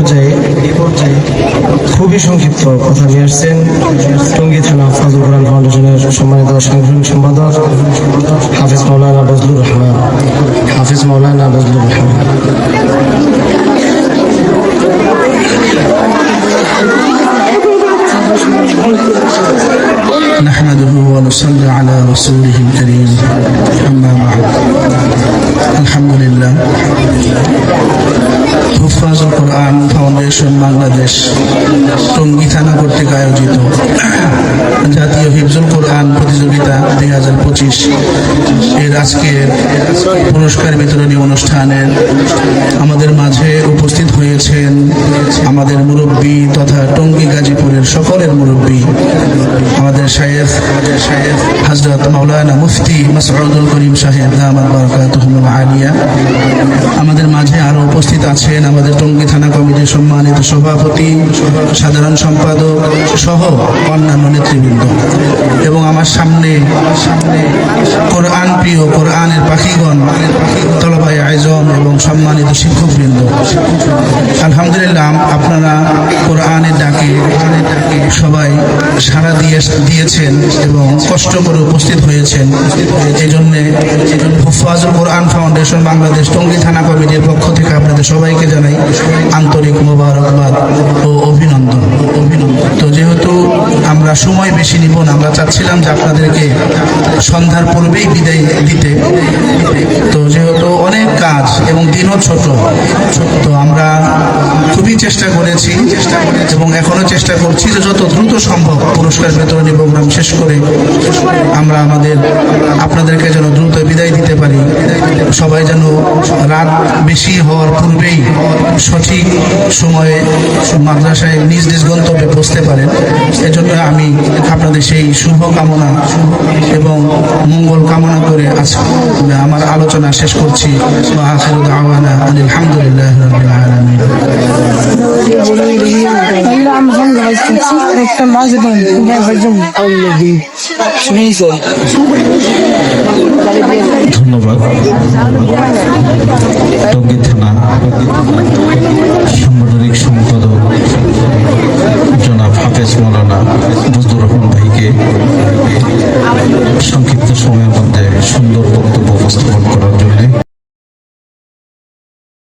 পর্যায়ে খুবই সংক্ষিপ্ত কথা নিয়ে আসছেন টঙ্গী থানা ফাজুল কোরআন ফাউন্ডেশনের সম্মানিত সাংগঠনিক সম্পাদক হাফিজ মাওলানা বজলুর রহমান। نحمده ونصلي على رسوله الكريم أما بعد الحمد لله হুফাজুল কোরআন ফাউন্ডেশন বাংলাদেশ টঙ্গী থানা কর্তৃক আয়োজিত জাতীয় হিফজুল কোরআন প্রতিযোগিতা 2025 এর আজকের পুরস্কার বিতরণী অনুষ্ঠানের আমাদের মাঝে উপস্থিত হয়েছেন আমাদের মুরব্বী তথা টঙ্গী গাজীপুরের সকলের মুরব্বী আমাদের শায়েখ হযরত মাওলানা মুফতি মাসউদুল করিম সাহেব দামাত বারাকাতুহুল আলিয়া। আমাদের মাঝে আরো উপস্থিত আছেন আমাদের টঙ্গী থানা কমিটির সম্মানিত সভাপতি, সাধারণ সম্পাদক সহ অন্যান্য নেতৃবৃন্দ এবং আমার সামনে কোরআন প্রিয় কোরআনের পাখিগণ, তলবায়ে আজম এবং সম্মানিত শিক্ষকবৃন্দ। আলহামদুলিল্লাহ, আপনারা কোরআনের ডাকে সবাই সাড়া দিয়েছেন এবং কষ্ট করে উপস্থিত হয়েছেন। এই জন্য হুফাজুল কোরআন ফাউন্ডেশন বাংলাদেশ টঙ্গী থানা কমিটির পক্ষ থেকে আপনাদের সবাইকে জানাই আন্তরিক মোবারকবাদ ও অভিনন্দন। তো যেহেতু আমরা সময় বেশি নিব না, আমরা চাচ্ছিলাম যে আপনাদেরকে সন্ধ্যার পূর্বেই বিদায় দিতে। তো যেহেতু অনেক কাজ এবং দিনও ছোট, তো আমরা খুবই চেষ্টা করেছি এবং এখনো চেষ্টা করছি যে যত দ্রুত সম্ভব পুরস্কার বিতরণী প্রোগ্রাম শেষ করে আমরা আপনাদেরকে যেন দ্রুত বিদায় দিতে পারি। সবাই যেন রাত বেশি হওয়ার পূর্বেই সঠিক সময়ে মাদ্রাসায় নিজ নিজ গন্তব্যে পৌঁছতে পারেন। এজন্য আমি আপনাদের সেই শুভ কামনা এবং মঙ্গল কামনা করে আমার আলোচনা শেষ করছি। ওয়া আখিরু দাওয়ানা আলহামদুলিল্লাহি রাব্বিল আলামিন। ধন্যবাদ। টঙ্গী থানা সাংগঠনিক সম্পাদক